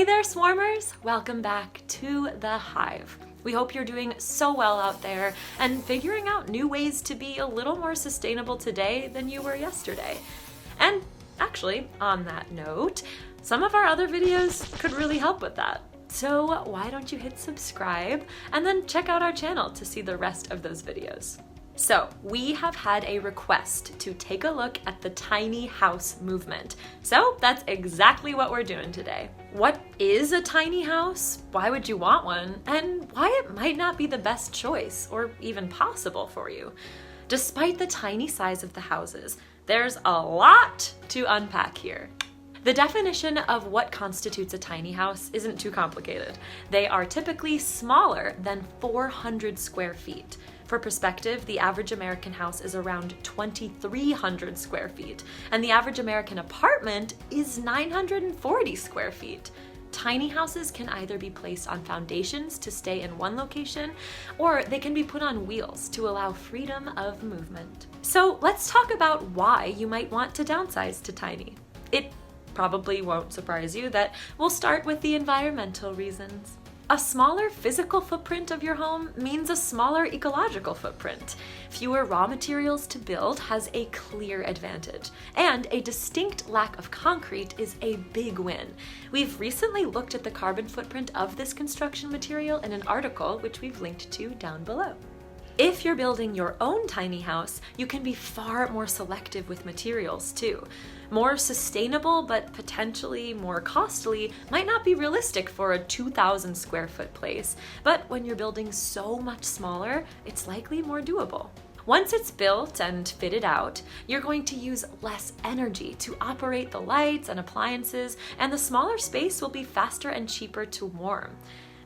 Hey there, swarmers! Welcome back to the Hive. We hope you're doing so well out there and figuring out new ways to be a little more sustainable today than you were yesterday. And actually, on that note, some of our other videos could really help with that. So why don't you hit subscribe and then check out our channel to see the rest of those videos. So we have had a request to take a look at the tiny house movement. So that's exactly what we're doing today. What is a tiny house? Why would you want one? And why it might not be the best choice or even possible for you. Despite the tiny size of the houses, there's a lot to unpack here. The definition of what constitutes a tiny house isn't too complicated. They are typically smaller than 400 square feet. For perspective, the average American house is around 2,300 square feet, and the average American apartment is 940 square feet. Tiny houses can either be placed on foundations to stay in one location, or they can be put on wheels to allow freedom of movement. So let's talk about why you might want to downsize to tiny. It probably won't surprise you that we'll start with the environmental reasons. A smaller physical footprint of your home means a smaller ecological footprint. Fewer raw materials to build has a clear advantage, and a distinct lack of concrete is a big win. We've recently looked at the carbon footprint of this construction material in an article which we've linked to down below. If you're building your own tiny house, you can be far more selective with materials too. More sustainable but potentially more costly might not be realistic for a 2,000 square foot place, but when you're building so much smaller, it's likely more doable. Once it's built and fitted out, you're going to use less energy to operate the lights and appliances, and the smaller space will be faster and cheaper to warm.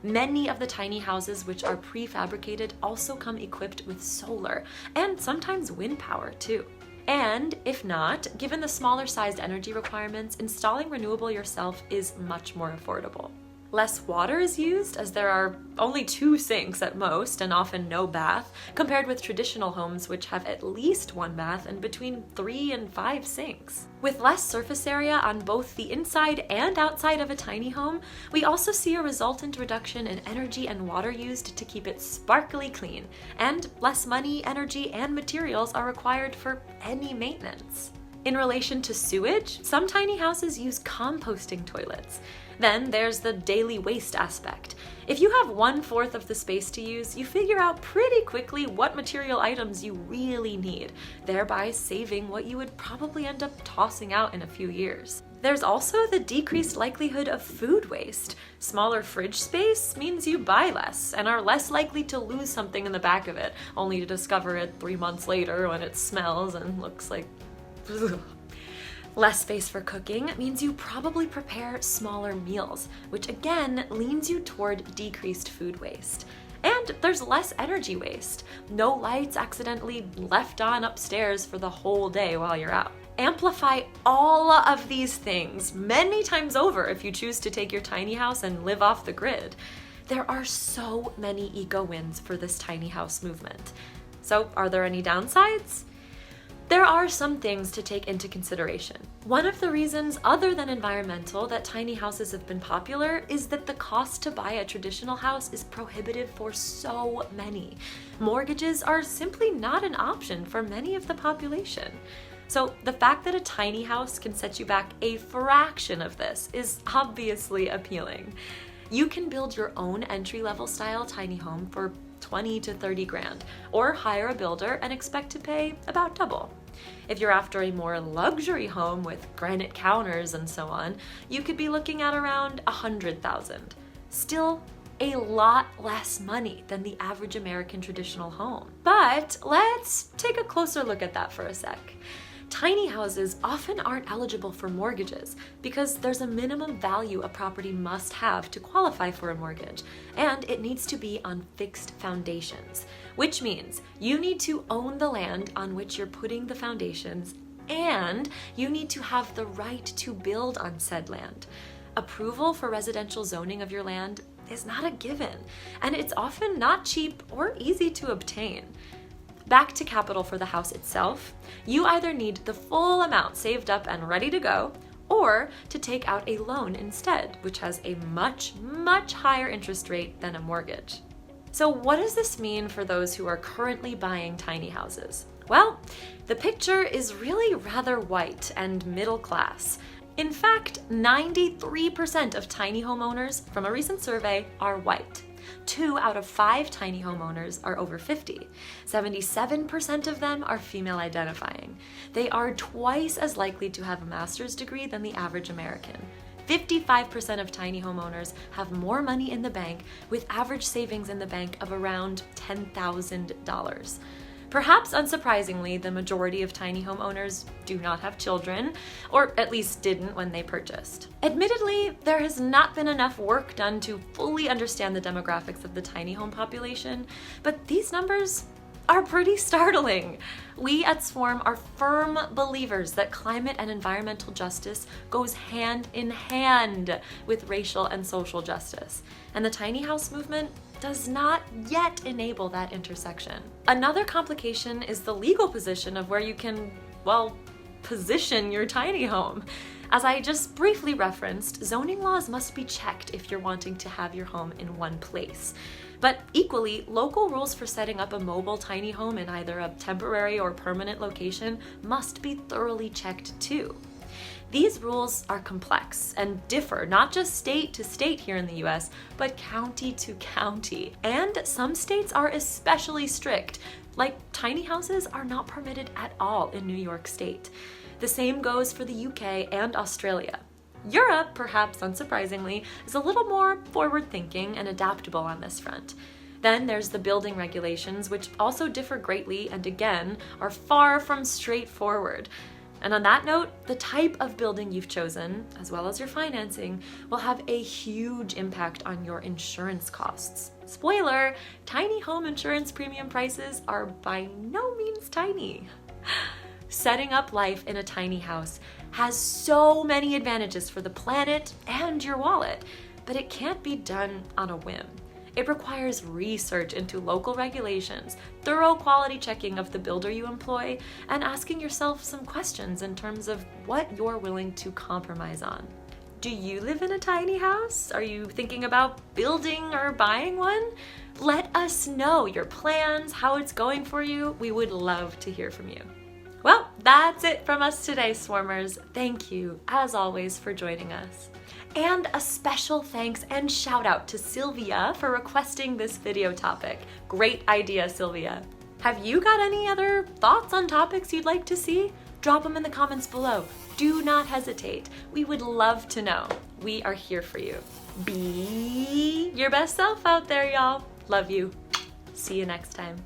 Many of the tiny houses which are prefabricated also come equipped with solar and sometimes wind power too. And if not, given the smaller sized energy requirements, installing renewable yourself is much more affordable. Less water is used, as there are only 2 sinks at most and often no bath, compared with traditional homes which have at least 1 bath and between 3 and 5 sinks. With less surface area on both the inside and outside of a tiny home, we also see a resultant reduction in energy and water used to keep it sparkly clean, and less money, energy, and materials are required for any maintenance. In relation to sewage, some tiny houses use composting toilets. Then there's the daily waste aspect. If you have 1/4 of the space to use, you figure out pretty quickly what material items you really need, thereby saving what you would probably end up tossing out in a few years. There's also the decreased likelihood of food waste. Smaller fridge space means you buy less and are less likely to lose something in the back of it, only to discover it 3 months later when it smells and looks like ugh. Less space for cooking means you probably prepare smaller meals, which again leans you toward decreased food waste. And there's less energy waste. No lights accidentally left on upstairs for the whole day while you're out. Amplify all of these things many times over if you choose to take your tiny house and live off the grid. There are so many eco wins for this tiny house movement. So are there any downsides? There are some things to take into consideration. One of the reasons other than environmental that tiny houses have been popular is that the cost to buy a traditional house is prohibitive for so many. Mortgages are simply not an option for many of the population. So the fact that a tiny house can set you back a fraction of this is obviously appealing. You can build your own entry-level style tiny home for 20 to 30 grand, or hire a builder and expect to pay about double. If you're after a more luxury home with granite counters and so on, you could be looking at around 100,000. Still a lot less money than the average American traditional home. But let's take a closer look at that for a sec. Tiny houses often aren't eligible for mortgages because there's a minimum value a property must have to qualify for a mortgage, and it needs to be on fixed foundations, which means you need to own the land on which you're putting the foundations, and you need to have the right to build on said land. Approval for residential zoning of your land is not a given, and it's often not cheap or easy to obtain. Back to capital for the house itself, you either need the full amount saved up and ready to go, or to take out a loan instead, which has a much, much higher interest rate than a mortgage. So what does this mean for those who are currently buying tiny houses? Well, the picture is really rather white and middle class. In fact, 93% of tiny homeowners from a recent survey are white. 2 out of 5 tiny homeowners are over 50. 77% of them are female identifying. They are twice as likely to have a master's degree than the average American. 55% of tiny homeowners have more money in the bank, with average savings in the bank of around $10,000. Perhaps unsurprisingly, the majority of tiny homeowners do not have children, or at least didn't when they purchased. Admittedly, there has not been enough work done to fully understand the demographics of the tiny home population, but these numbers are pretty startling. We at Swarm are firm believers that climate and environmental justice goes hand in hand with racial and social justice, and the tiny house movement does not yet enable that intersection. Another complication is the legal position of where you can, well, position your tiny home. As I just briefly referenced, zoning laws must be checked if you're wanting to have your home in one place. But equally, local rules for setting up a mobile tiny home in either a temporary or permanent location must be thoroughly checked too. These rules are complex and differ not just state to state here in the US, but county to county. And some states are especially strict, like tiny houses are not permitted at all in New York State. The same goes for the UK and Australia. Europe, perhaps unsurprisingly, is a little more forward-thinking and adaptable on this front. Then there's the building regulations, which also differ greatly and again are far from straightforward. And on that note, the type of building you've chosen, as well as your financing, will have a huge impact on your insurance costs. Spoiler, tiny home insurance premium prices are by no means tiny. Setting up life in a tiny house has so many advantages for the planet and your wallet, but it can't be done on a whim. It requires research into local regulations, thorough quality checking of the builder you employ, and asking yourself some questions in terms of what you're willing to compromise on. Do you live in a tiny house? Are you thinking about building or buying one? Let us know your plans, how it's going for you. We would love to hear from you. Well, that's it from us today, Swarmers. Thank you, as always, for joining us. And a special thanks and shout out to Sylvia for requesting this video topic. Great idea, Sylvia. Have you got any other thoughts on topics you'd like to see? Drop them in the comments below. Do not hesitate. We would love to know. We are here for you. Be your best self out there, y'all. Love you. See you next time.